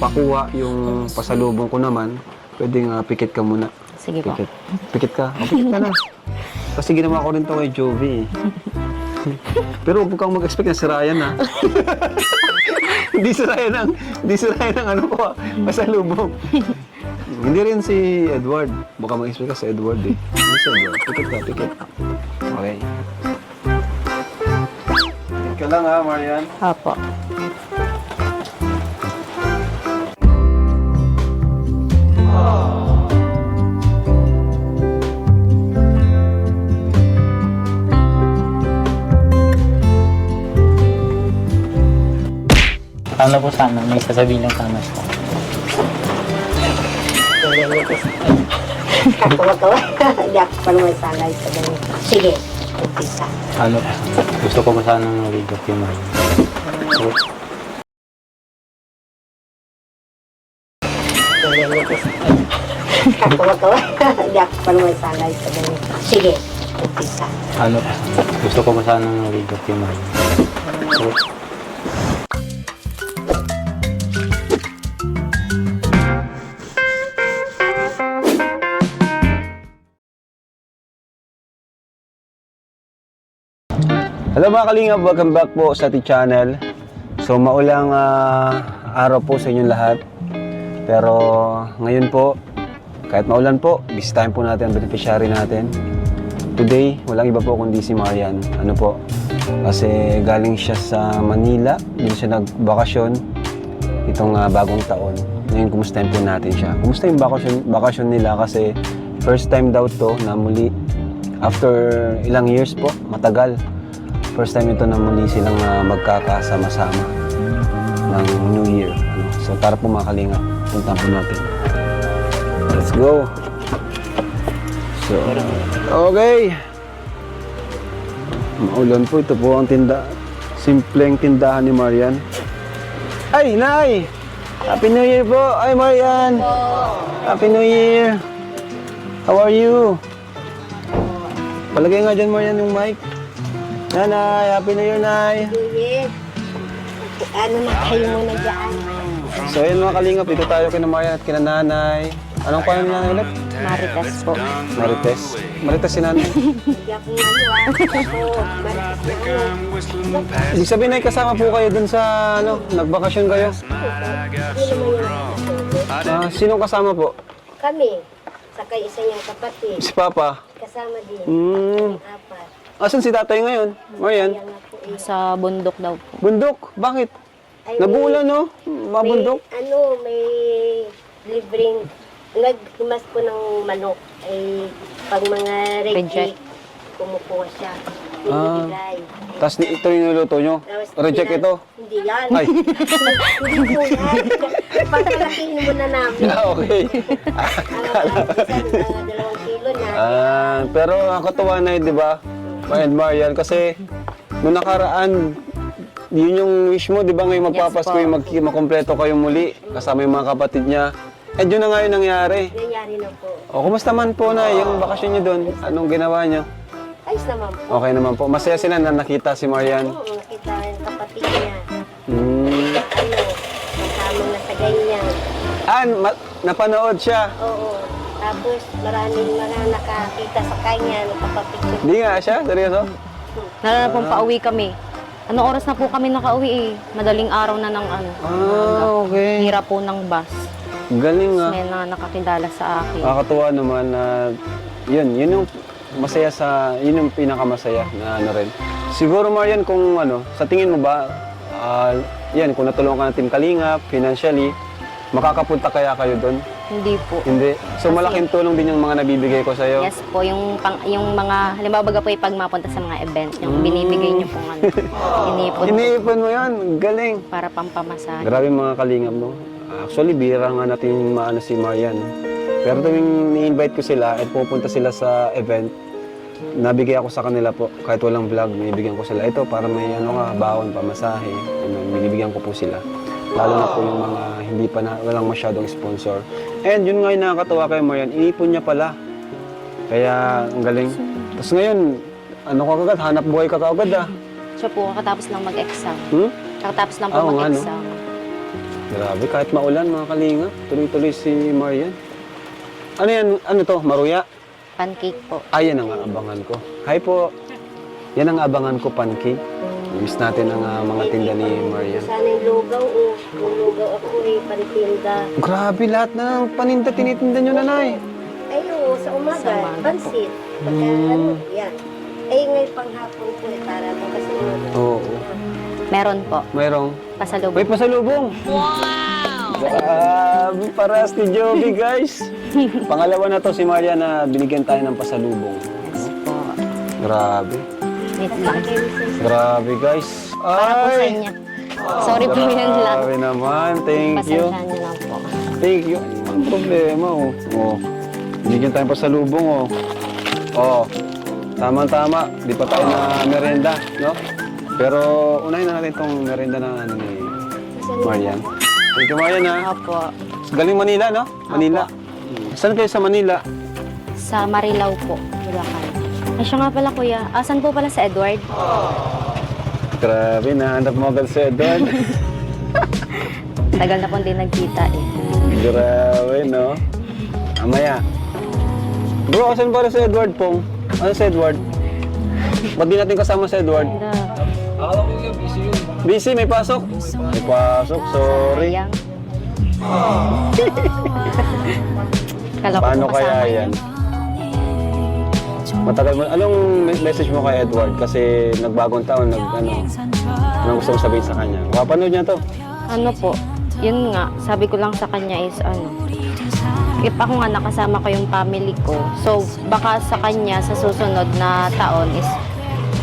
pakuha, yung pasalubong ko naman, pwedeng pikit ka muna. Sige po. Pikit. Pikit ka. O, pikit ka na. Kasi ginawa ko rin to kay Jovi. Pero huwag kang mag-expect na sirayan ha. Hindi sirayan ang ano ko, pasalubong. Hindi rin si Edward. Baka mag-expect ka sa Edward eh. Hindi si Edward. Pikit ka, pikit. Okay. Pikit ka lang ha, Marian. Apo. Ano po sana? May sasabihin lang sana po. Kakawa-kawa. Hindi ako pa naman salay sa ganun. Sige, umpisa. Ano? Gusto ko po sana ng video kay Maria. Kakawa-kawa. Hindi ako pa naman salay sa ganun. Sige, umpisa. Ano? Gusto ko po sana ng video kay Maria. Hello mga kalingap, welcome back po sa ating channel. So maulang araw po sa inyong lahat. Pero ngayon po, kahit maulan po, bisitahin po natin ang beneficiary natin. Today, walang iba po kundi si Marian. Ano po, kasi galing siya sa Manila, dito siya nagbakasyon itong bagong taon. Ngayon, kumustahin po natin siya. Kumusta yung bakasyon nila kasi first time daw to na muli after ilang years po, matagal. First time ito na muli silang magkakasama-sama ng New Year. So tara po mga kalingap, punta po natin. Let's go! So, okay! Maulan po, ito po ang simpleng tindahan ni Marian. Ay, Nay! Happy New Year po! Ay, Marian! Happy New Year! How are you? Palagay nga dyan, Marian, yung mic. Nanay, Happy New Year, Nay! Yes. Ano na kayo muna dyan? So ayun mga kalingap, dito tayo kina Marian at kina Nanay. Anong pangalan ni Nanay ulit? Marites po. Marites. Marites si Nanay. Hindi ako ako. Malakas na ano. Ibig sabihin, Nay, kasama po kayo dun sa, nagbakasyon kayo? Hindi naman yung Sinong kasama po? kami. Saka isa niyang kapatid. Si Papa. Kasama din. Apat. Asan si tatay ngayon? Marian? Kaya nga po eh. Sa bundok daw po. Bundok? Bakit? Ay, Nabulan, no? Mabundok? May libreng, naghimas po ng manok. Ay, pag mga Reject. reject, kumukuha siya. Binibigay. Tapos ito yung nuluto nyo? Tapos Reject pina- ito? Hindi yan. Ay, Hindi po yan. Pagkalakihin muna namin. okay. Isang 2 kilo na. Pero ang katuwa na yun, di ba? Marian, kasi nung nakaraan, yun yung wish mo, di ba? Ngayon magpapasko Yes, po. yung makompleto kayo muli, kasama yung mga kapatid niya. And yun na nga yung nangyari. Nangyari na po. O, kumusta man po na yung bakasyon niyo doon? Anong ginawa niyo? Ayos naman po. Okay naman po. Masaya sila na nakita si Marian. Oo, nakita yung kapatid niya. Hmm. Kasama na sa ganyan. Napanood siya. Oo. Tapos maraming mga nakakita sa kanya, nakapapicture. Hindi nga siya? Seryoso? Lalo na pong pauwi kami. Anong oras na po kami nakauwi eh? Madaling araw na ng ano. Okay. Hira po ng bus. Galing nga. May nakakilala sa akin. Nakakatuwa naman na yun yung masaya yun yung pinakamasaya na ano rin. Siguro Marian, kung sa tingin mo ba, kung natulungan ka ng Team Kalingap, financially, makakapunta kaya kayo doon? Hindi po. Hindi. So malaking tulong din yung mga nabibigay ko sa'yo? Yes po, yung mga, halimbawa baga po yung pag mapunta sa mga event, yung binibigay niyo pong ano, inipon po Iniipon mo yan. Galing. para pampamasahe. Grabe mga kalingap, no? Actually, bira nga natin maano si Marian. Pero tuwing ni-invite ko sila at pupunta sila sa event, nabigay ako sa kanila po. Kahit walang vlog, binibigyan ko sila. Ito, para may baon, pamasahe. Binibigyan ko po sila. Lalo na po yung mga hindi pa walang masyadong sponsor. And yun nga yung nakakatawa kay Marian, inipon niya pala. Kaya, ang galing. Tapos ngayon, kagad, hanap buhay ka kagad ah. Siya po, kakatapos lang mag-exam. Hmm? Kakatapos lang po Oo nga, no? mag-exam. Grabe, kahit maulan mga kalinga, tuloy-tuloy si Marian. Ano yan? Ano to? Maruya? Pancake po. Yan ang abangan ko. Hi po. Yan ang abangan ko, pancake. Miss natin ang mga tinda ni Marian. Sana yung lugaw, oh. Kung lugaw ako, pantinda. Grabe, lahat na ng paninda tinitinda nyo, nanay. Ay, oo, sa umaga, pansit. Pagka, yan. Ay, ngayon panghapon po, para po kasi Oo. Meron po. Mayroong. Pasalubong. May pasalubong. Wow! Grabe, parehas ni Joby, guys. Pangalawa na to si Marian na binigyan tayo ng pasalubong. Yes po. Grabe. Wait lang. Grabe, guys. Para po sa inyo. Sorry po yun lang. Grabe naman. Thank you. Pasensya niyo lang po. Thank you. Ang problema, oh. Oh. Binigyan tayong pasalubong, oh. Oh. Tama-tama. Di pa tayo na merienda, no? Pero unahin na natin itong merienda na ano ni Marian. Thank you, Marian, ha? Opo. Galing Manila, no? Manila. Saan kayo sa Manila? Sa Marilao po. Bulacan. Ay, siya nga pala kuya. Asan po pala sa Edward? Grabe, nahanap mo agad si Edward. Tagal na po hindi nagkita eh. Grabe, no? Amaya. Bro, asan pala si Edward pong? Ano si Edward? Ba't di natin kasama si Edward? Busy, may pasok? May pasok, sorry. Sayang. Kala ko Paano po kaya kasama yan? Matagal mo, anong message mo kay Edward? Kasi nagbagong taon, anong gusto mong sabihin sa kanya? Mapanood niya to. Ano po, yun nga, sabi ko lang sa kanya is if ako nga nakasama ko yung family ko, so baka sa kanya sa susunod na taon is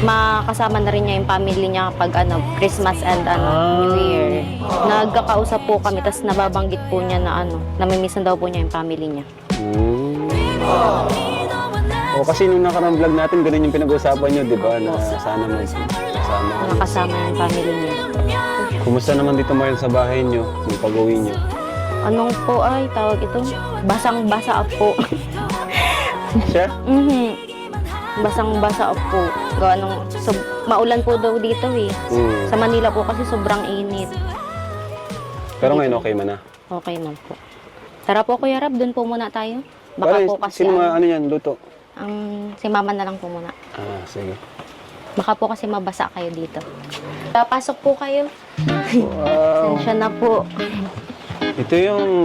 makasama na rin niya yung family niya kapag Christmas and New Year. Nagkakausap po kami, tapos nababanggit po niya na namimisan daw po niya yung family niya. O kasi nung nakarang vlog natin, ganun yung pinag-uusapan nyo, di ba? Na sana magkasama. Nakasama yung family niya. Kumusta naman dito Marian sa bahay nyo, yung pag-uwi nyo? Anong po ay tawag ito? Basang-basa po. Siya? Basang-basa po. Maulan po daw dito eh. Sa Manila po kasi sobrang init. Pero ngayon okay man na? Okay man po. Tara po Kuya Rab, dun po muna tayo. Baka po kasi sino ano yan, luto? si mama na lang po muna. Sige. Baka po kasi mabasa kayo dito. Pasok po kayo. Wow. Sensya na po. Ito yung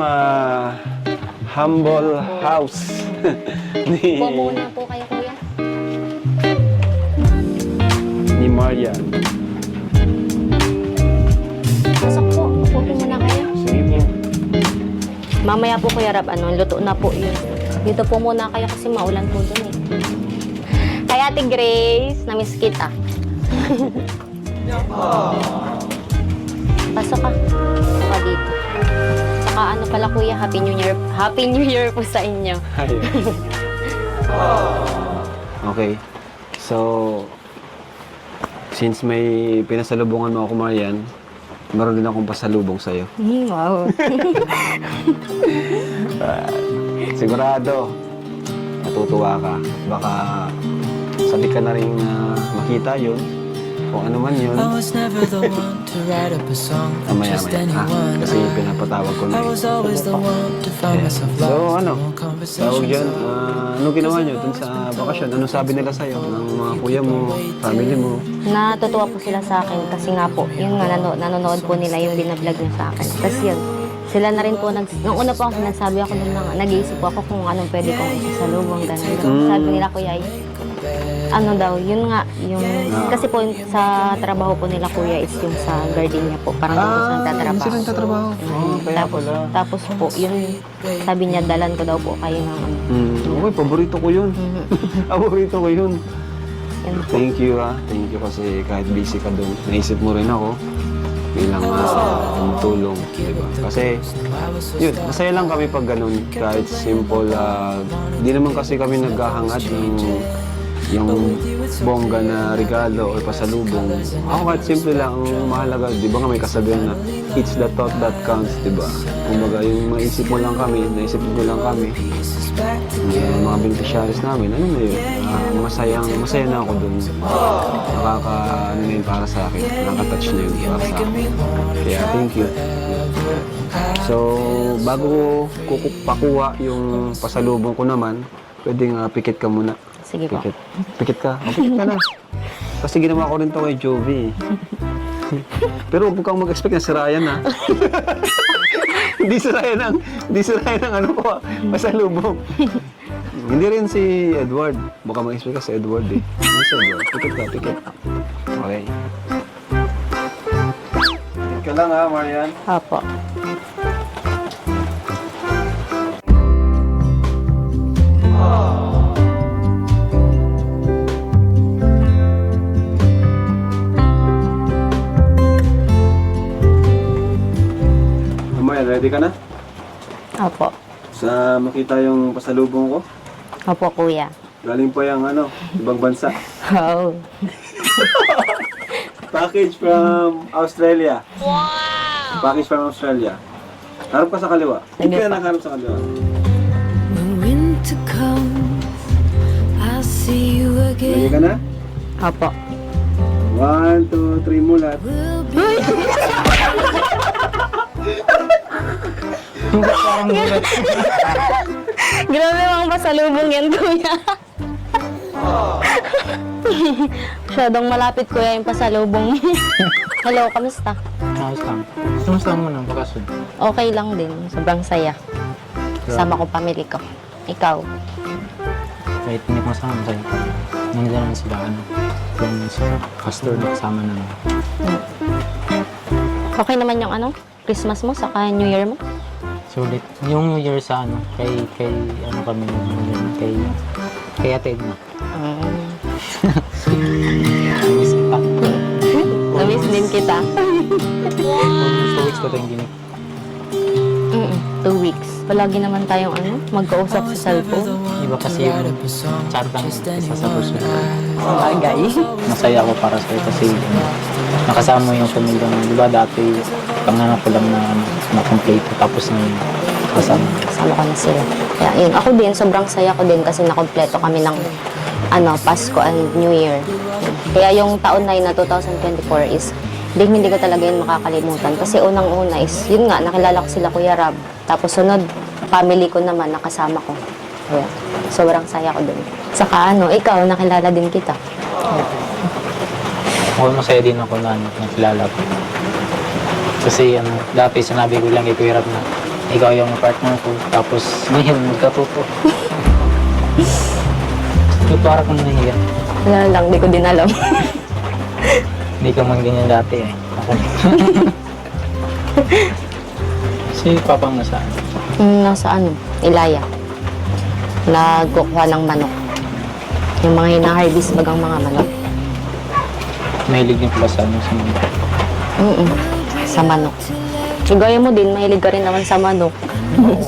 humble house ni, Po muna po kayo Kuya. ni Marian. Pasok po. Upo po muna kayo. Sige po. Mamaya po Kuya Rab, luto na po yun. Dito po muna kayo kasi maulan po dun eh. Kaya Ate Grace, na-miss kita. Pasok ka. Pasok ka dito. Saka pala Kuya, Happy New Year. Happy New Year po sa inyo. Okay. So, since may pinasalubungan mo ako, Marian, meron din akong pasalubong sa'yo. Wow. Sigurado, matutuwa ka. Baka sabi ka na rin makita yun. Kung ano man yun. Mamaya. Kasi pinapatawag ko na yun. So, tawag dyan. Ano ginawa nyo dun sa bakasyon? Ano sabi nila sa'yo? Ng mga kuya mo, family mo? Natutuwa po sila sa akin kasi nga po, yun nga, nanonood po nila yung binablog niya sa akin. Tapos yun, sila na rin po, nung una po ako nagsabi ako nung nag-iisip po ako kung anong pwede kong isasalubong, gano'n. Sabi nila Kuya, yun nga, yung, kasi po sa trabaho po nila Kuya is yung sa gardenia po, parang doon po sila nagtatrabaho. Sila nagtatrabaho? Kaya pala. Tapos po, yun, sabi niya, dalan ko daw po kayo ng Okay, paborito ko yun. Paborito ko yun. Yan po. Thank you Thank you kasi kahit busy ka doon, naisip mo rin ako bilang tulong, di ba? Kasi, yun, masaya lang kami pag ganun, kahit simple, di naman kasi kami naghahangad yung bongga na regalo o pasalubong. Ako kahit simple lang, ang mahalaga, di ba nga may kasabihan na, it's the thought that counts, di ba? Kumbaga, yung maisip mo lang kami, naisip mo lang kami, yung mga beneficiaries namin, ano na yun? Masaya na ako dun. Ano na yun para sa akin, nakaka-touch na yun para sa akin. Kaya thank you. So, bago ko pakuha yung pasalubong ko naman, pwedeng pikit ka muna. Sige po. Pikit. Pikit ka. O, pikit ka na. Kasi ginawa ko rin to kay Jovi. Pero huwag kang mag-expect na sirayan ha. Hindi sirayan ng ano ko, pasalubong. Hindi rin si Edward. Baka mag-expect ka si Edward eh. Hindi si Edward. Pikit ka, pikit. Okay. Pikit ka lang ha, Marian. Opo. Marian, ready ka na? Opo. Sa makita yung pasalubong ko? Opo, kuya. Galing pa yung ibang bansa. Oh. Package from Australia. Wow! Package from Australia. Harap ka sa kaliwa. Hindi ka nakaharap sa kaliwa. When winter comes, I'll see you Ready again. ka na? Opo. 1, 2, 3, mulat. We'll be Grabe mga pasalubong yan, kuya. Masyadong malapit, kuya, yung pasalubong. Hello, kamusta? Ayos lang. Kamusta mo ng bakasyon? Okay lang din. Sobrang saya. Kasama ko pamilya ko. Ikaw? Kahit hindi ko masama sa'yo. Nandiyan naman sila, yung pastor na kasama namin. Okay naman yung Christmas mo, saka New Year mo? Sulit. Yung New Year sa kay kami kay Ate Edna. Miss kita. Na-miss din kita. Almost 2 weeks ko ito yung ginik. 2 weeks. Palagi naman tayong magkausap sa cellphone. Iba kasi yung chatang isa sa person. Bagay. Masaya ako para sa'yo kasi nakasama mo yung pamilya mo. Diba dati, panganap ko lang na complete tapos na kasama. Kasama ko na sila. Kaya yun, ako din, sobrang saya ko din kasi nakompleto kami ng Pasko and New Year. Kaya yung taon na yun na 2024 is hindi ko talaga yun makakalimutan. Kasi unang-una is, yun nga, nakilala ko sila Kuya Rab. Tapos sunod, family ko naman, nakasama ko. Kaya, sobrang saya ko dun. Saka ikaw, nakilala din kita. Ako masaya din ako na nakilala ko. Kasi dati sinabi ko lang kay Kuya Rab na ikaw yung partner ko. Tapos ngayon, magkatuto. Para kong nahiya. Wala lang, di ko din alam. Hindi ka man ganyan dati eh. Ako. Si Papa nga saan? Nasa Ilaya. Nagkukuha ng manok. Yung mga hina-harvest bagang mga manok. Mahilig din pala sa sa mga. Sa manok. So, gaya mo din, mahilig ka rin naman sa manok. Oo.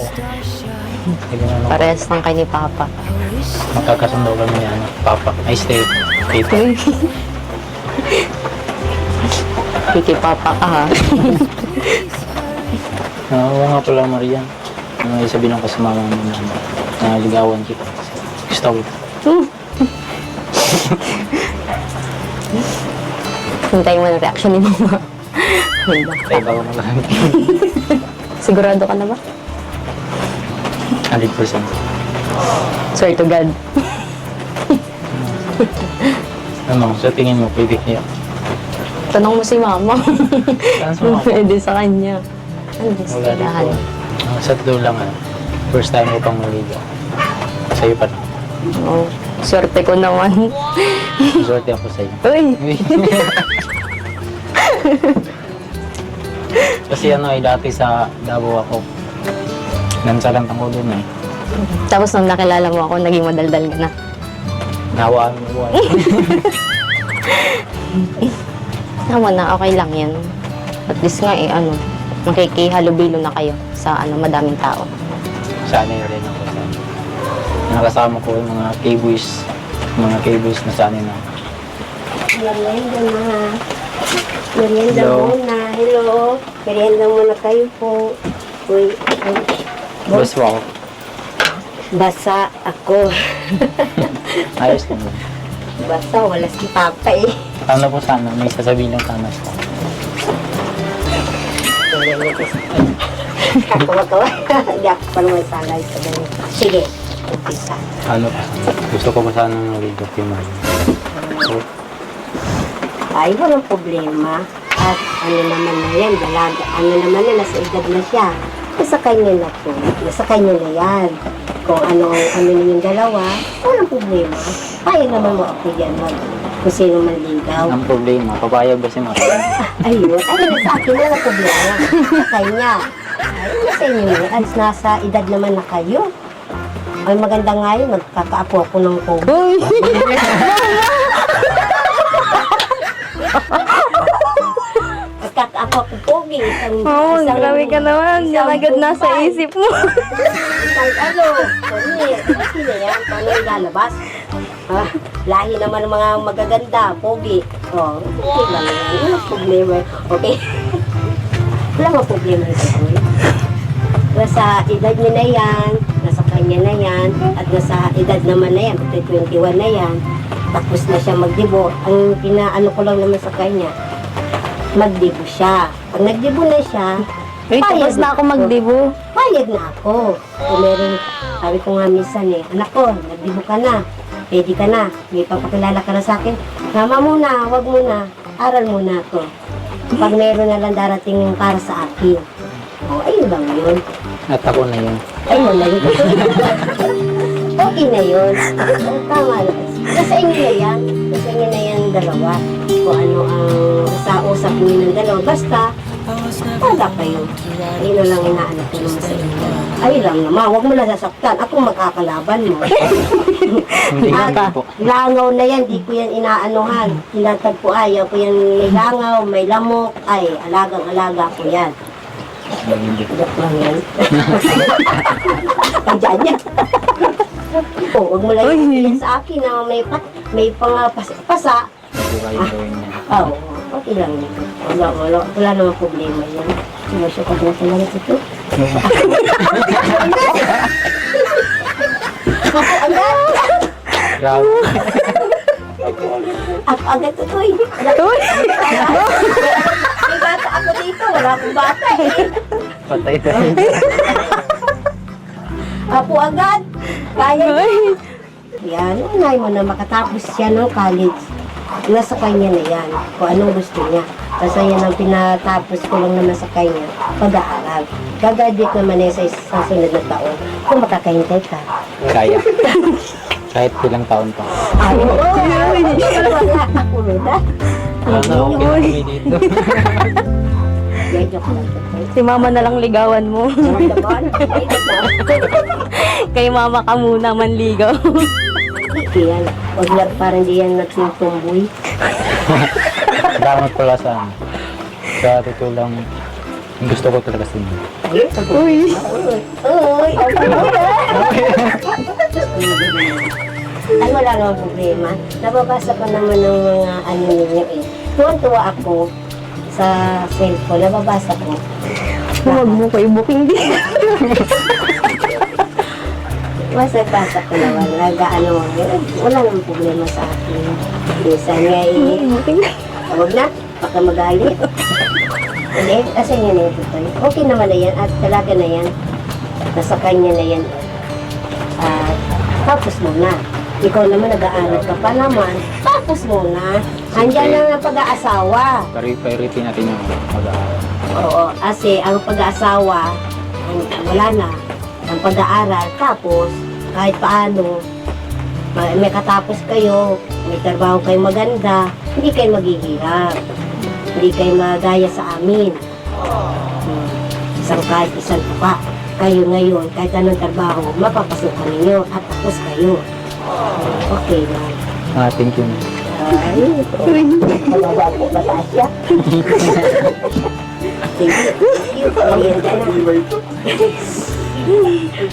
Hindi na Parehas lang kay ni Papa. Magkakasundo kami ni Papa. Ay, stay. Tito. Kiki Papa ka ha. Oo nga pala, Marian. Sabihin ko sa mama mo na ligawan kita. Gusto ko. Hintayin mo ng reaction ni Mama. Tayo ba ako magamit? Sigurado ka na ba? 100%. Swear to God. Sa tingin mo, pwede kaya? Tanong mo si Mama. Saan sa mga? Pwede sa kanya. Ano ba Wala dito. silahan? Sa doon lang, first time ko pang maligaw. Sa'yo pa na. Oo. Swerte ko naman. Swerte ako sa'yo. Uy! Kasi dati sa Davao ako. Nansalang ako doon eh. Tapos nung nakilala mo ako, naging madaldal ka na. Nahawaan mo buhay. Tama na, okay lang yan. At least nga makikihalubilo na kayo sa madaming tao. Sanay rin ako sa nakasama ko yung mga K-boys. Mga K-boys na sanay na. Merienda na. Merienda Hello. muna. Hello. Merienda muna kayo po. Uy, Boss mo ako. basa ako. Ayos lang. Basa, wala si Papa eh. Ano po sana, may sasabihin lang sana sa Kakawa-kawa. Hindi ako pa naman sanay sa ganyan. Sige, umpisa. Ano pa? Gusto ko pa sanang mag-document. Ay, walang problema. At ano naman na yan, dalaga. Ano naman na, nasa edad na siya. Nasa kanya na po. Nasa kanya na yan. Kung ano ninyong dalawa, walang problema. Kaya naman mo ako yan kung sino manligaw. Ang problema, papayag ba si Maria? Ayun, ay sa akin na na problema. Sa kanya. Ay, sa inyo na. At nasa edad naman na kayo. Ay, maganda nga yun, magkakaapo ako ng kubo. Magkakaapo ako pogi. Oh, grabe ka naman. Yan agad nasa Bombay. isip mo. Isang ano, hindi na yan. Paano ilalabas? Ah, lahi naman ng mga magaganda, pogi. Oh, okay lang yan. Walang problema. Okay? Wala mga problema ito. Nasa edad niya na yan, nasa kanya na yan, at nasa edad naman na yan, 21 na yan, tapos na siya magdibo. Ang pinaano ko lang naman sa kanya, magdibo siya. Pag nagdibo na siya, Uy, tapos na ako magdibo. payag na ako. Kung meron, sabi ko nga minsan anak ko, nagdibo ka na, pwede ka na, may papakilala ka na sa akin. Mama muna, wag muna, aral muna ako. Pag meron na lang darating yung para sa akin. O, ayun lang yun. At ako na yun. Ayun na yun. Okay na yun. Tama na. Nasa inyo na yan. Nasa inyo na yan dalawa. Kung ano ang sa-usap niyo ng dalawa. Basta, wala kayo. Ayun na lang inaanap ko naman sa inyo. Ayun lang naman. Huwag mo na sasaktan. Ako magkakalaban mo. Hindi At ka po. langaw na yan, di ko yan inaanuhan. Tinatag ko ayaw ko yan may langaw, may lamok. Ay, alagang-alaga ko yan. Joke lang yan. Andyan yan. Oh, huwag mo lang yan sa akin na may pangapasa. Hindi kayo gawin niya. Oh, okay lang yan. Wala namang problema yan. Sinusukat na talaga ito. Ako agad. Grabe. Ako agad ito eh. May bata ako dito. Wala akong bata eh. Patay tayo. Apo agad. Kaya niya. Yan, unay mo na makatapos siya ng college. Nasa kanya na yan. Kung anong gusto niya. Kasi yan ang pinatapos ko lang naman sa kanya. Pag-aaral. Gagraduate naman niya sa sunod na taon. Kung makakahintay ka. Kaya. Kahit ilang taon pa. Ay, oo. Wala ako na. Ano, okay kami dito. Joke lang. Si mama na lang ligawan mo. Naman. Kay mama ka muna manligaw. Yan. Huwag na parang di yan nagsitumboy. Damat pala sa ano. Sa totoo lang, gusto ko talaga sa inyo. Uy! Uy! Ay, wala namang problema. Nababasa ko naman ng mga ano ninyo eh. Tuwan-tuwa ako sa cellphone. Nababasa ko. Huwag mo ko i-booking din. Basa-basa ko naman. Nag-ano, wala namang problema sa akin. Minsan nga huwag na. Baka magalit. Hindi, kasi yun na ito. Okay naman na yan at talaga na yan. Nasa kanya na yan. At tapos muna. Ikaw naman nag-aaral ka pa naman. Tapos muna. Andiyan lang ang pag-aasawa. Priority natin yung mag-aaral. Oo, kasi ang pag-aasawa, wala na. Ang pag-aaral, tapos kahit paano, may katapos kayo, may trabaho kayo maganda, hindi kayo maghihirap. Hindi kayo magaya sa amin. Isang tuka. Kayo ngayon, kahit anong trabaho, mapapasukan ninyo at tapos kayo. Okay lang. Thank you. Ay, mababa po ba siya? Sige.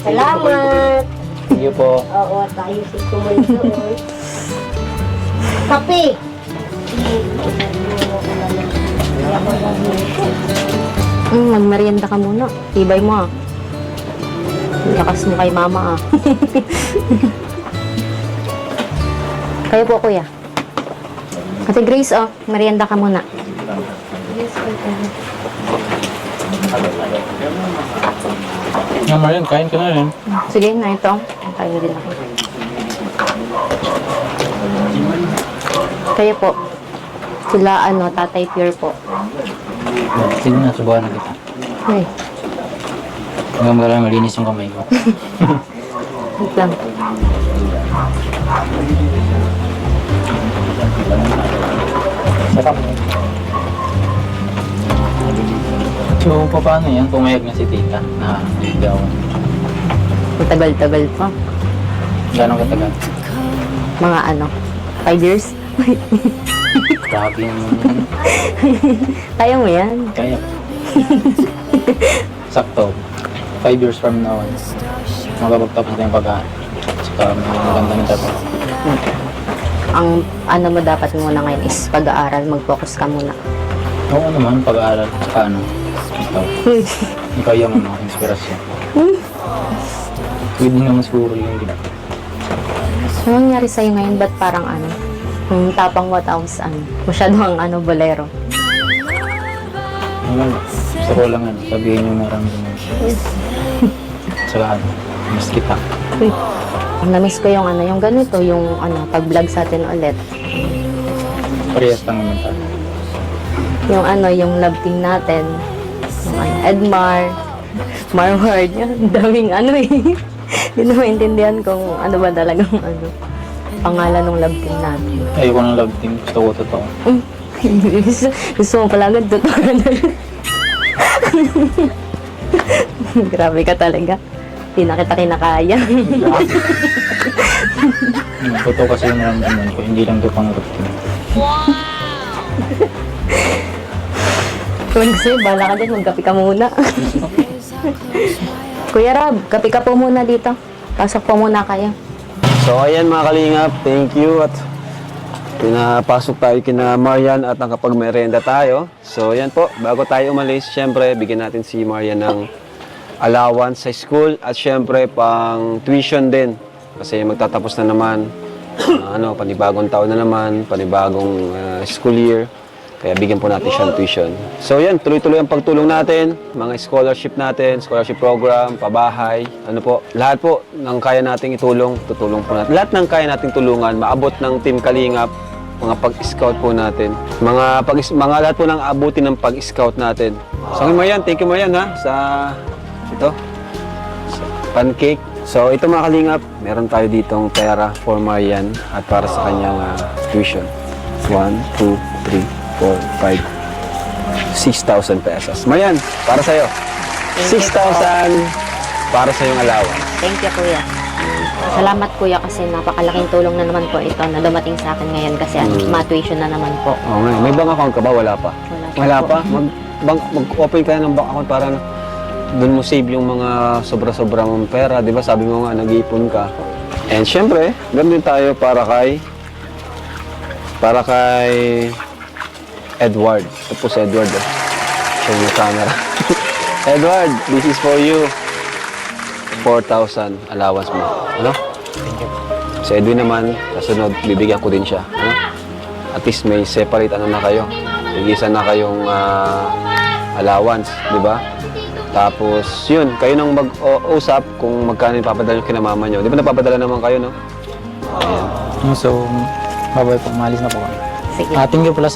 Salamat. Thank you po. Oo, tayo si Kumundoy. Kape! Magmerienda ka muna. Tibay mo ah. Lakas mo kay mama ah. Kayo po kuya. Ate Grace oh, merienda ka muna. Yes, Naman rin, kain ka na rin. Sige na ito. Kain din ako. Kayo po. Sila Tatay Pure po. Sige na, subukan na kita. Ay, Hanggang wala malinis yung kamay ko. wait lang. Sarap. So, paano yan? Pumayag na si tita na hindi ako. Matagal-tagal pa. Gano'ng katagal? Mga 5 years? Grabe naman yan. Kaya mo yan. Kaya. Sakto. 5 years from now, magpapagtapos na yung pag-aaral. Saka may maganda na trabaho. Ang mo dapat muna ngayon is pag-aaral. Mag-focus ka muna. Oo naman, pag-aaral. Saka ikaw. Ikaw yung inspirasyon. Pwede naman siguro yung gina. Ano nangyari sa'yo ngayon? Ba't parang yung tapang mo tapos masyado ang bolero? Gusto ko lang sabihin yung maramdaman. Saka miss kita. Uy, na-miss ko yung yung ganito, yung pag-vlog sa atin ulit. Parehas lang naman tayo. Yung yung love team natin. Yung Edmar, Marward, yun. Daming Hindi na maintindihan kung ano ba talagang pangalan ng love team natin. Ayoko ng love team. Gusto ko totoo. Gusto mo pala agad, totoo ka na. Grabe ka talaga. Hindi na kita kinakaya. Totoo kasi yung naramdaman ko. Hindi lang ito pang love team. Kung gusto mo, bahala ka dyan. Magkape ka muna. Kuya Rab, kape ka po muna dito. Pasok po muna kayo. So ayan mga kalingap, thank you at pinapasok tayo kina Marian at nakapagmerenda tayo. So ayan po, bago tayo umalis, syempre bigyan natin si Marian ng allowance sa school at syempre pang tuition din. Kasi magtatapos na naman, panibagong taon na naman, panibagong school year. Kaya bigyan po natin siya ng tuition. So yan, tuloy-tuloy ang pagtulong natin, mga scholarship natin, scholarship program, pabahay, lahat po ng kaya nating itulong, tutulong po natin. Lahat ng kaya nating tulungan, maabot ng Team Kalingap, mga pag-scout po natin. Mga lahat po ng abutin ng pag-scout natin. So Marian, thank you Marian sa pancake. So ito mga Kalingap, meron tayo ditong pera for Marian at para sa kanyang tuition. 1, 2, 3, 4, 5, 6,000 pesos. Marian, para sa'yo. 6,000 para sa iyong allowance. Thank you, Kuya. Salamat, Kuya, kasi napakalaking tulong na naman po ito na dumating sa akin ngayon kasi ma-tuition na naman po. Oo nga. May bank account ka ba? Wala pa? Wala pa? Mag-open ka na ng bank account para doon mo save yung mga sobra-sobra mong pera. Di ba? Sabi mo nga, nag-iipon ka. And syempre, ganoon din tayo para kay Edward. Ito po si Edward. Show yung camera. Edward, this is for you. 4,000 allowance mo. Thank you. Si Edwin naman, kasunod, bibigyan ko din siya. At least may separate na kayo. Mag-isa na kayong allowance, di ba? Tapos, yun, kayo nang mag-usap kung magkano yung papadala nyo kina mama nyo. Di ba napapadala naman kayo, no? Ayan. So, babay po. Malis na po kami. Sige. Thank you pala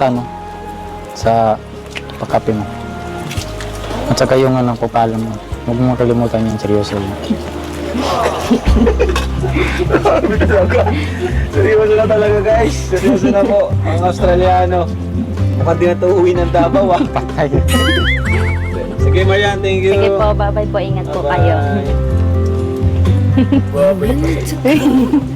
sa pagkape mo. At saka yung papalam mo. Huwag mo kalimutan yung seryoso mo. Seryoso na talaga, guys. Seryoso na po. Ang Australiano. Mukhang di na ito uwi ng Davao, Patay. Sige, Marian. Thank you. Sige po, bye-bye po. Ingat po kayo. Winter comes,